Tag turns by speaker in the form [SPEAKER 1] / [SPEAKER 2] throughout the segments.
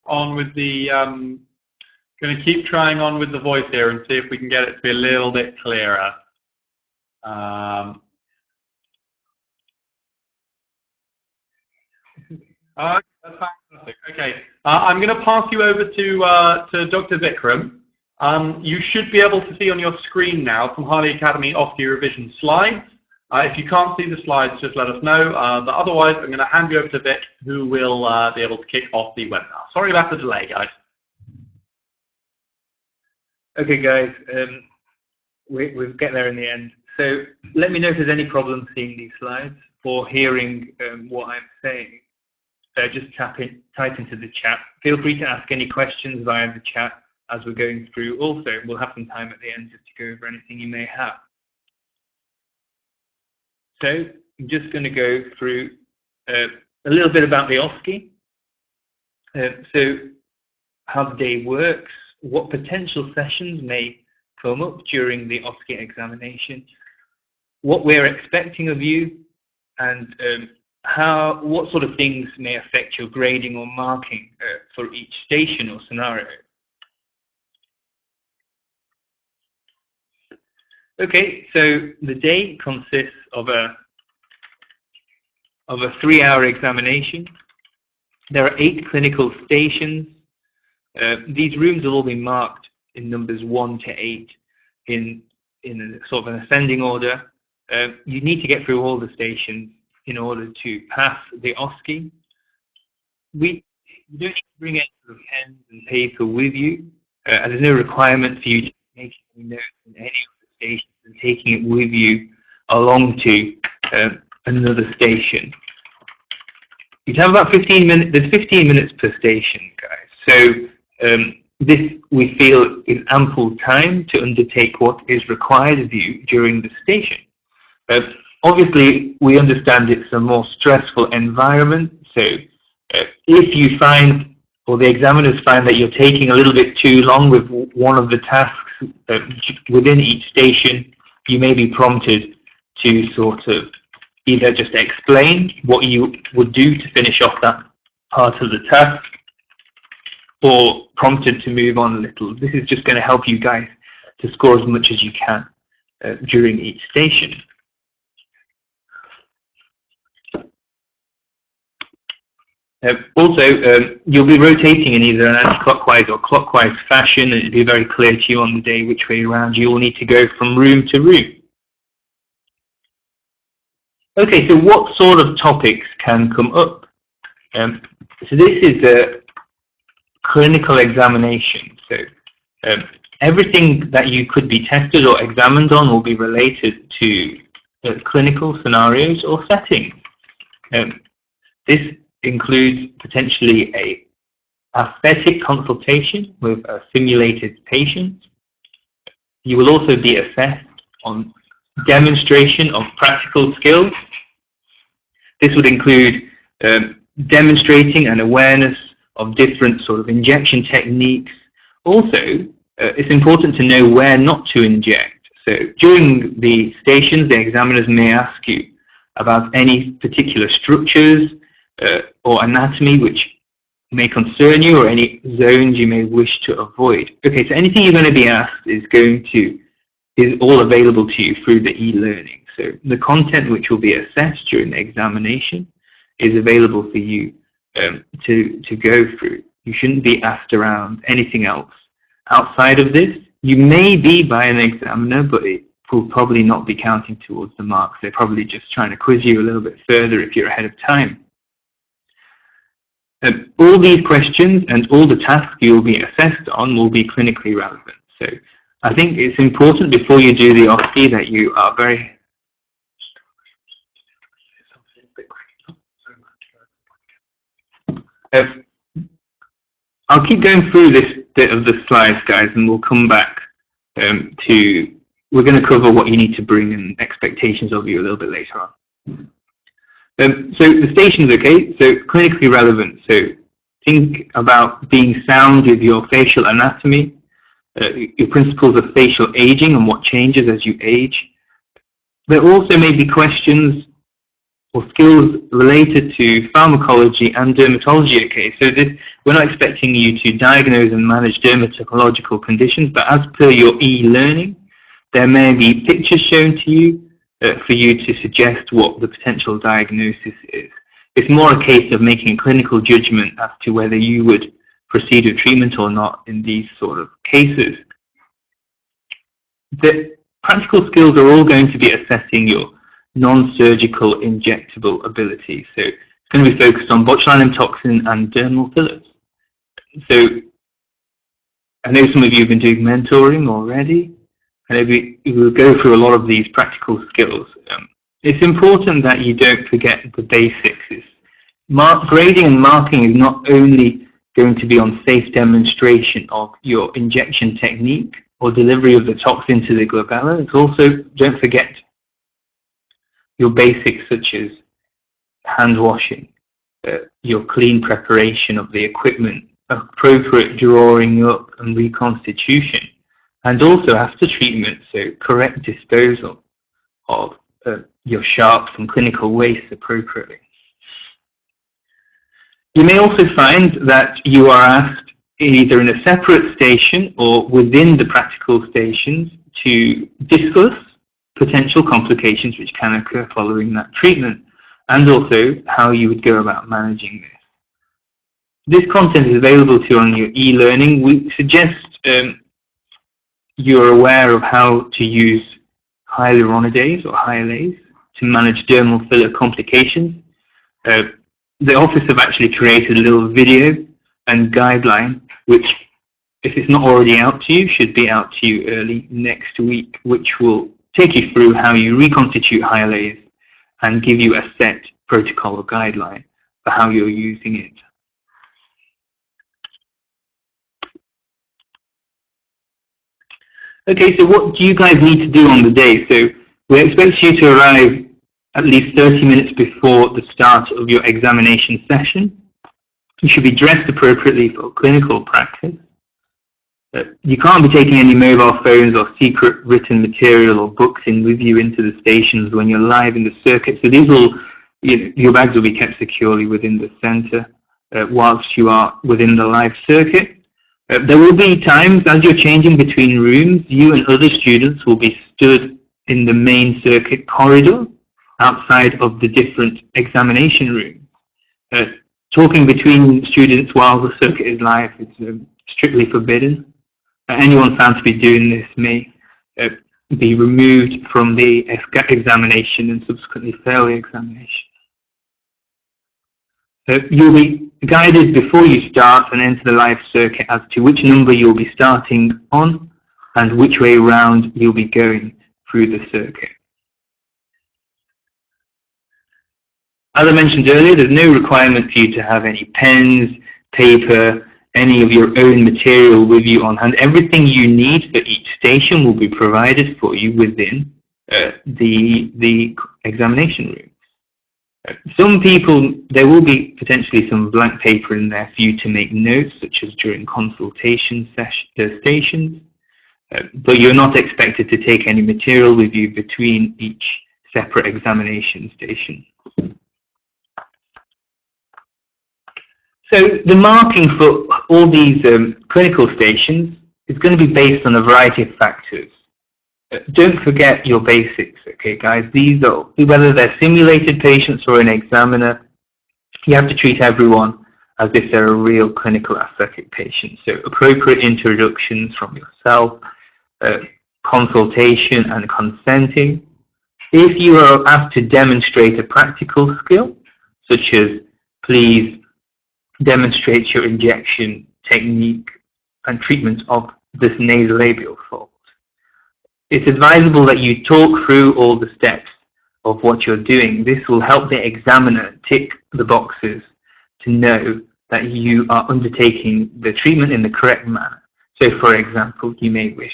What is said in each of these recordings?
[SPEAKER 1] on with the, going to keep trying on with the voice here and see if we can get it to be a little bit clearer. That's fantastic. Okay, I'm going to pass you over to Dr. Vikram. You should be able to see on your screen now from Harley Academy OSCE revision slides. If you can't see the slides, just let us know. But otherwise, I'm going to hand you over to Vic, who will be able to kick off the webinar. Sorry about the delay, guys.
[SPEAKER 2] Okay, guys, we'll get there in the end. So let me know if there's any problem seeing these slides or hearing what I'm saying. Just type into the chat. Feel free to ask any questions via the chat as we're going through. Also, we'll have some time at the end just to go over anything you may have. So I'm just going to go through a little bit about the OSCE. So how the day works, what potential sessions may come up during the OSCE examination, what we're expecting of you, and what sort of things may affect your grading or marking for each station or scenario. Okay, so the day consists of a 3-hour examination. There are 8 clinical stations. These rooms will all be marked in numbers 1 to 8 in a sort of an ascending order. You need to get through all the stations in order to pass the OSCE. You don't need to bring any sort of pens and paper with you. There's no requirement for you to make any notes in any of the stations and taking it with you along to another station. You have about 15 minutes. There's 15 minutes per station, guys. So this, we feel, is ample time to undertake what is required of you during the station. Obviously, we understand it's a more stressful environment, so if you find, or the examiners find that you're taking a little bit too long with one of the tasks within each station, you may be prompted to sort of either just explain what you would do to finish off that part of the task, or prompted to move on a little. This is just going to help you guys to score as much as you can during each station. You'll be rotating in either an anti-clockwise or clockwise fashion, and it'll be very clear to you on the day which way around you will need to go from room to room. Okay, so what sort of topics can come up? So this is a clinical examination. So everything that you could be tested or examined on will be related to clinical scenarios or settings. This includes potentially a aesthetic consultation with a simulated patient. You will also be assessed on demonstration of practical skills. This would include demonstrating an awareness of different sort of injection techniques. Also, it's important to know where not to inject. So during the stations, the examiners may ask you about any particular structures or anatomy which may concern you, or any zones you may wish to avoid. Okay, so anything you're going to be asked is all available to you through the e-learning. So the content which will be assessed during the examination is available for you to go through. You shouldn't be asked around anything else outside of this. You may be by an examiner, but it will probably not be counting towards the marks. They're probably just trying to quiz you a little bit further if you're ahead of time. All these questions and all the tasks you will be assessed on will be clinically relevant. So I think it's important before you do the OSCE that you are very... I'll keep going through this bit of the slides, guys, and we'll come back to... We're going to cover what you need to bring and expectations of you a little bit later on. So the stations, okay, so clinically relevant. So think about being sound with your facial anatomy, your principles of facial aging and what changes as you age. There also may be questions or skills related to pharmacology and dermatology. Okay, so we're not expecting you to diagnose and manage dermatological conditions, but as per your e-learning, there may be pictures shown to you for you to suggest what the potential diagnosis is. It's more a case of making a clinical judgment as to whether you would proceed with treatment or not in these sort of cases. The practical skills are all going to be assessing your non-surgical injectable ability. So it's going to be focused on botulinum toxin and dermal fillers. So I know some of you have been doing mentoring already, and we will go through a lot of these practical skills. It's important that you don't forget the basics. Grading and marking is not only going to be on safe demonstration of your injection technique or delivery of the toxin to the glabella. It's also, don't forget, your basics such as hand washing, your clean preparation of the equipment, appropriate drawing up and reconstitution, and also after treatment, so correct disposal of your sharps and clinical wastes appropriately. You may also find that you are asked either in a separate station or within the practical stations to discuss potential complications which can occur following that treatment, and also how you would go about managing this. This content is available to you on your e-learning. We suggest you're aware of how to use hyaluronidase or hyalase to manage dermal filler complications. The office have actually created a little video and guideline, which, if it's not already out to you, should be out to you early next week, which will take you through how you reconstitute hyalase and give you a set protocol or guideline for how you're using it. Okay, so what do you guys need to do on the day? So we expect you to arrive at least 30 minutes before the start of your examination session. You should be dressed appropriately for clinical practice. You can't be taking any mobile phones or secret written material or books in with you into the stations when you're live in the circuit. So these will, your bags will be kept securely within the centre whilst you are within the live circuit. There will be times as you're changing between rooms, you and other students will be stood in the main circuit corridor outside of the different examination rooms. Talking between students while the circuit is live is strictly forbidden. Anyone found to be doing this may be removed from the examination and subsequently fail the examination. You'll be guided before you start and enter the live circuit as to which number you'll be starting on and which way round you'll be going through the circuit. As I mentioned earlier, there's no requirement for you to have any pens, paper, any of your own material with you on hand. Everything you need for each station will be provided for you within the examination room. Some people, there will be potentially some blank paper in there for you to make notes, such as during consultation stations, but you're not expected to take any material with you between each separate examination station. So the marking for all these clinical stations is going to be based on a variety of factors. Don't forget your basics, okay guys? These are, whether they're simulated patients or an examiner, you have to treat everyone as if they're a real clinical aesthetic patient. So appropriate introductions from yourself, consultation and consenting. If you are asked to demonstrate a practical skill, such as please demonstrate your injection technique and treatment of this nasolabial fault, it's advisable that you talk through all the steps of what you're doing. This will help the examiner tick the boxes to know that you are undertaking the treatment in the correct manner. So, for example, you may wish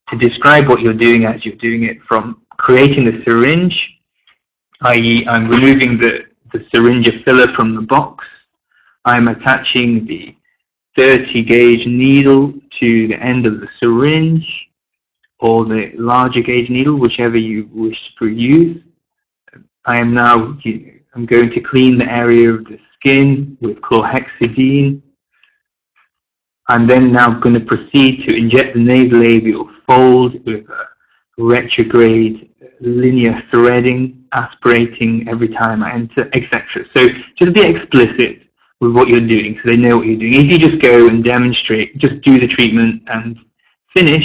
[SPEAKER 2] to describe what you're doing as you're doing it, from creating the syringe, i.e. I'm removing the syringe filler from the box, I'm attaching the 30 gauge needle to the end of the syringe, or the larger gauge needle, whichever you wish to use. I am now I'm going to clean the area of the skin with chlorhexidine. I'm then now going to proceed to inject the nasolabial fold with a retrograde linear threading, aspirating every time I enter, etc. So just be explicit with what you're doing so they know what you're doing. If you just go and demonstrate, just do the treatment and finish,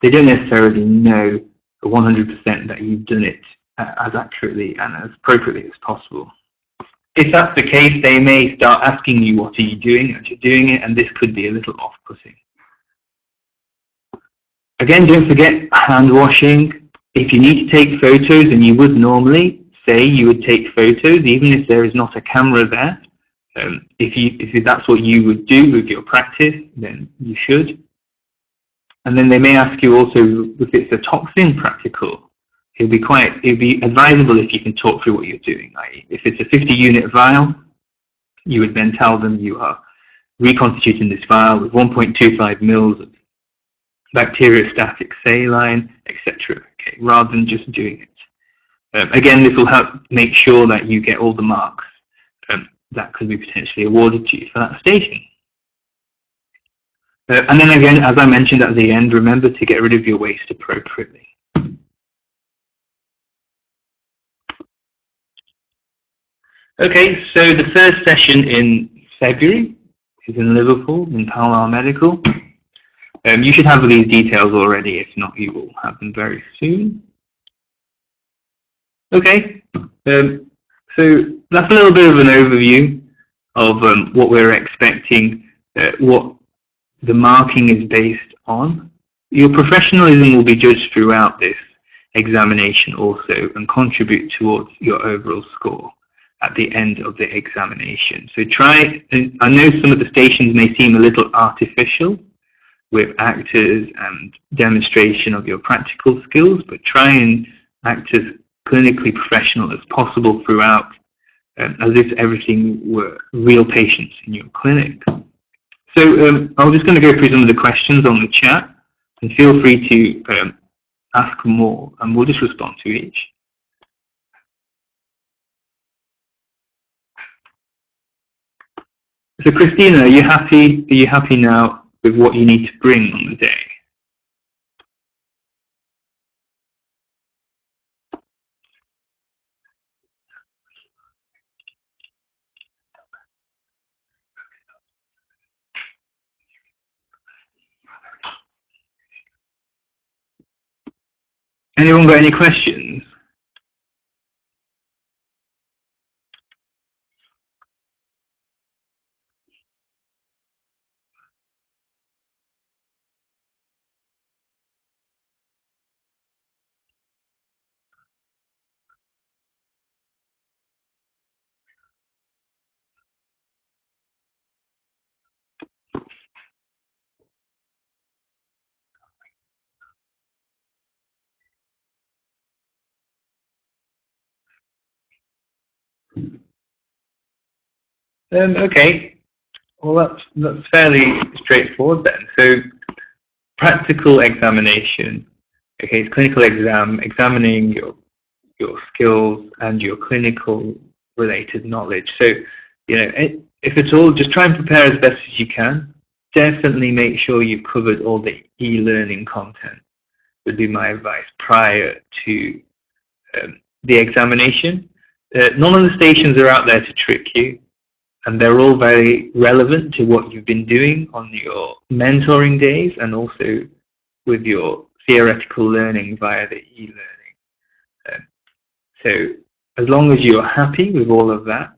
[SPEAKER 2] they don't necessarily know 100% that you've done it as accurately and as appropriately as possible. If that's the case, they may start asking you what are you doing as you're doing it, and this could be a little off-putting. Again, don't forget hand washing. If you need to take photos, and you would normally say you would take photos, even if there is not a camera there, if that's what you would do with your practice, then you should. And then they may ask you also if it's a toxin practical. It'd be advisable if you can talk through what you're doing. If it's a 50-unit vial, you would then tell them you are reconstituting this vial with 1.25 mils of bacteriostatic saline, etc. Okay, rather than just doing it. Again, this will help make sure that you get all the marks that could be potentially awarded to you for that station. And then again, as I mentioned at the end, remember to get rid of your waste appropriately. Okay, so the first session in February is in Liverpool, in Pall Medical. You should have these details already. If not, you will have them very soon. Okay, so that's a little bit of an overview of what we're expecting, what the marking is based on. Your professionalism will be judged throughout this examination also and contribute towards your overall score at the end of the examination. So I know some of the stations may seem a little artificial with actors and demonstration of your practical skills, but try and act as clinically professional as possible throughout, as if everything were real patients in your clinic. So I'm just going to go through some of the questions on the chat, and feel free to ask more, and we'll just respond to each. So Christina, are you happy now with what you need to bring on the day? Anyone got any questions? Okay, well that's fairly straightforward then. So practical examination, okay, it's clinical exam, examining your skills and your clinical related knowledge. So, if at all, just try and prepare as best as you can. Definitely make sure you've covered all the e-learning content, would be my advice prior to the examination. None of the stations are out there to trick you, and they're all very relevant to what you've been doing on your mentoring days and also with your theoretical learning via the e-learning. So as long as you're happy with all of that,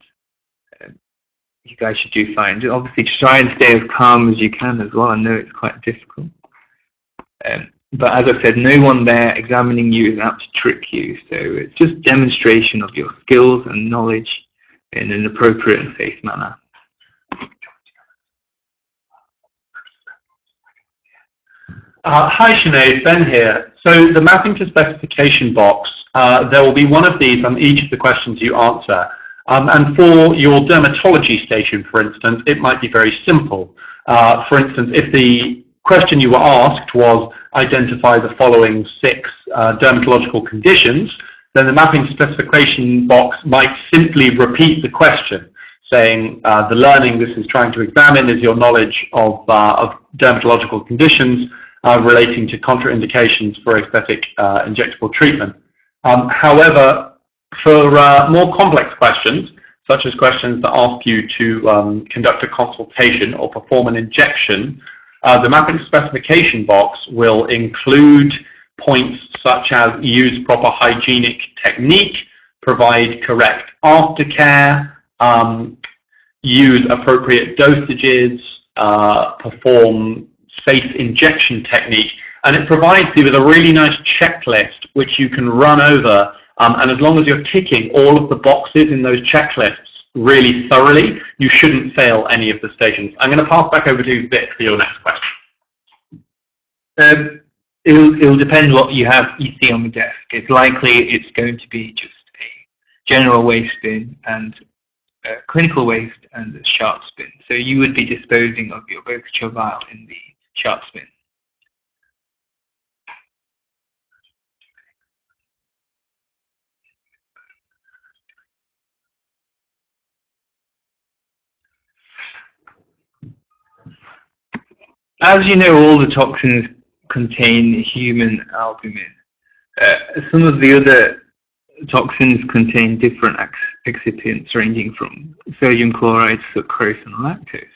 [SPEAKER 2] you guys should do fine. Obviously try and stay as calm as you can as well. I know it's quite difficult. But as I said, no one there examining you is out to trick you. So it's just demonstration of your skills and knowledge in an appropriate and safe manner.
[SPEAKER 1] Hi Sinead, Ben here. So the mapping to specification box, there will be one of these on each of the questions you answer. And for your dermatology station, for instance, it might be very simple. For instance, if the question you were asked was identify the following 6 dermatological conditions, then the mapping specification box might simply repeat the question, saying the learning this is trying to examine is your knowledge of dermatological conditions relating to contraindications for aesthetic injectable treatment. However, for more complex questions, such as questions that ask you to conduct a consultation or perform an injection, the mapping specification box will include points such as use proper hygienic technique, provide correct aftercare, use appropriate dosages, perform safe injection technique, and it provides you with a really nice checklist which you can run over, and as long as you're ticking all of the boxes in those checklists really thoroughly, you shouldn't fail any of the stations. I'm going to pass back over to Vic for your next question.
[SPEAKER 2] It'll depend what you see on the desk. It's likely it's going to be just a general waste bin and clinical waste and a sharps bin. So you would be disposing of your Bocature vial in the sharps bin. As you know, all the toxins contain human albumin. Some of the other toxins contain different excipients ranging from sodium chloride, sucrose and lactose.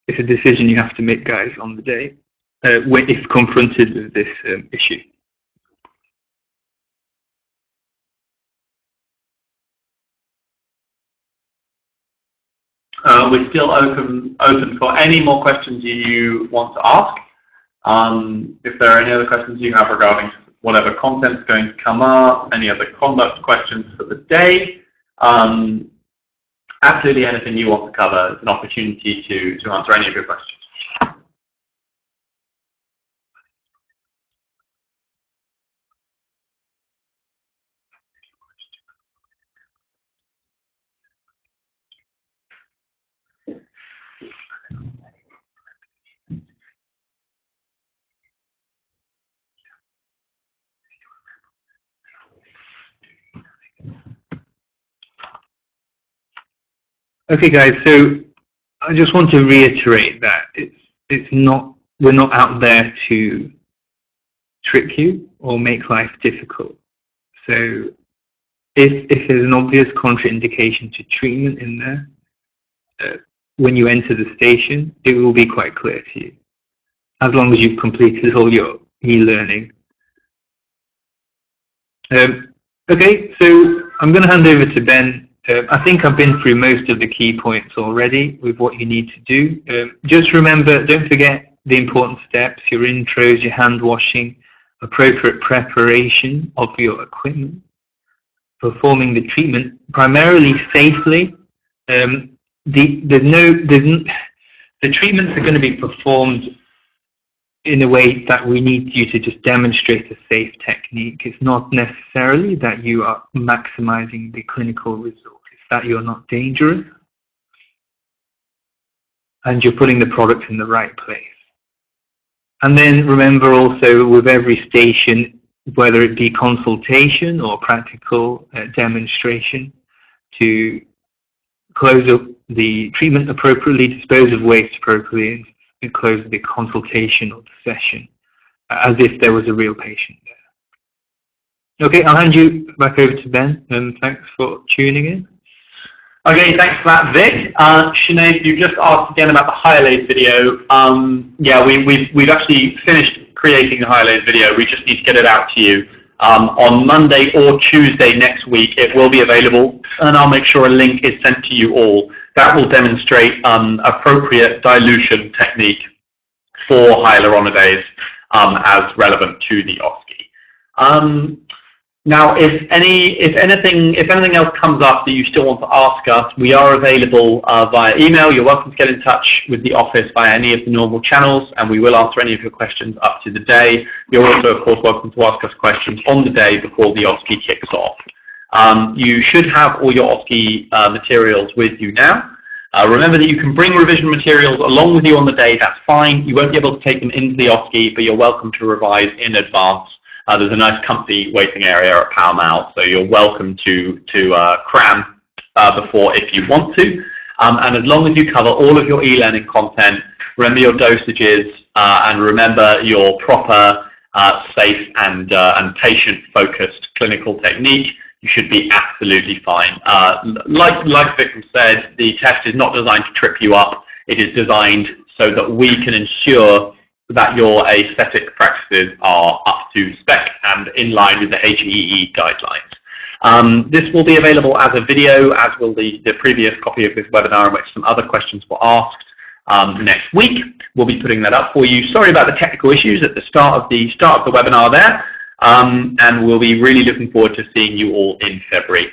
[SPEAKER 2] It's a decision you have to make, guys, on the day if confronted with this issue.
[SPEAKER 1] We're still open for any more questions you want to ask. If there are any other questions you have regarding whatever content's going to come up, any other conduct questions for the day, absolutely anything you want to cover, it's an opportunity to answer any of your questions.
[SPEAKER 2] Okay, guys. So I just want to reiterate that we're not out there to trick you or make life difficult. So if there's an obvious contraindication to treatment in there, when you enter the station, it will be quite clear to you, as long as you've completed all your e-learning. Okay, so I'm going to hand over to Ben. I think I've been through most of the key points already with what you need to do. Just remember, don't forget the important steps, your intros, your hand washing, appropriate preparation of your equipment, performing the treatment primarily safely. The treatments are going to be performed in a way that we need you to just demonstrate a safe technique. It's not necessarily that you are maximizing the clinical result. It's that you're not dangerous and you're putting the product in the right place. And then remember also with every station, whether it be consultation or practical demonstration, to close up the treatment appropriately, dispose of waste appropriately, and close the consultation or the session as if there was a real patient there. Okay, I'll hand you back over to Ben, and thanks for tuning in.
[SPEAKER 1] Okay, thanks for that, Vic. Sinead, you just asked again about the Hyalase video. Yeah, we've actually finished creating the Hyalase video. We just need to get it out to you. On Monday or Tuesday next week, it will be available, and I'll make sure a link is sent to you all. That will demonstrate appropriate dilution technique for hyaluronidase as relevant to the OSCE. Now, if anything else comes up that you still want to ask us, we are available via email. You're welcome to get in touch with the office via any of the normal channels, and we will answer any of your questions up to the day. You're also, of course, welcome to ask us questions on the day before the OSCE kicks off. You should have all your OSCE materials with you now. Remember that you can bring revision materials along with you on the day, that's fine. You won't be able to take them into the OSCE, but you're welcome to revise in advance. There's a nice comfy waiting area at Pall Mall, so you're welcome to cram before if you want to. And as long as you cover all of your e-learning content, remember your dosages, and remember your proper, safe and patient-focused clinical technique, you should be absolutely fine. Like Vikram said, the test is not designed to trip you up. It is designed so that we can ensure that your aesthetic practices are up to spec and in line with the HEE guidelines. This will be available as a video, as will the previous copy of this webinar in which some other questions were asked next week. We'll be putting that up for you. Sorry about the technical issues at the start of the webinar there. And we'll be really looking forward to seeing you all in February.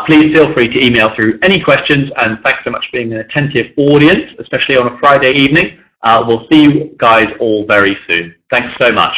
[SPEAKER 1] Please feel free to email through any questions, and thanks so much for being an attentive audience, especially on a Friday evening. We'll see you guys all very soon. Thanks so much.